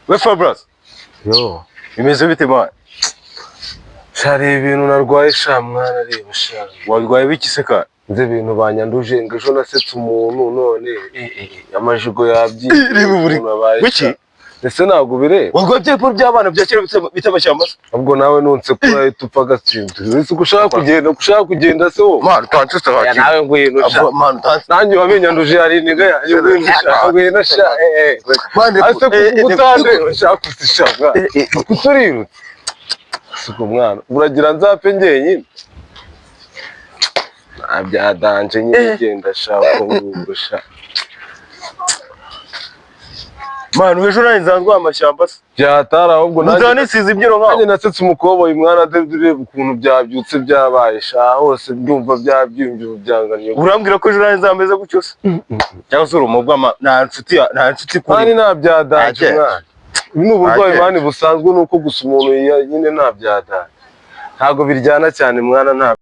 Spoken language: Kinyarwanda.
We Fabras. Yo. Bimeze bite man? Shari ibintu narwaye sha mwana reba sha. Warwaye biki se ka? Nze ibintu banyanduje ngo ejo nasetse umuntu none amajigo yabyinze. Biki? Ese ntabwo bireba. Warwaye byepfo by'abana bya kera bitamashyamba. Ubwo nawe nunse kura itupfa gatsinda. Ese ushaka kugenda se wo. Man, utansita Ya nawe ngwino sha. Man, utansita. Nanjye wamenyanduje hari niga ya ngwino sha. Man, ase kutande ushaka usishaka. Kuturirutse. Suko mwana. Uragira nzapfe ngenyine. Abyadanje nyine genda sha ngurusha. Man, wejo nari nzandwa amashyamba se. Byatara ahubwo Uzanisize imbyiro nkaho. nanjye nasetse umukoboyi mwana ureba ukuntu byabyutse byabaye sha hose ndumva byabyumvye byanganye. Urambwira ko ejo nari nzameze gutyo se. Cyangwa se urumugwa nta nshuti kuri. Kandi nabyadanje mwana. Ni uburwayi mani busanzwe nuko gusa umuntu nyine nabyadanje. Ntago biryana cyane mwana nta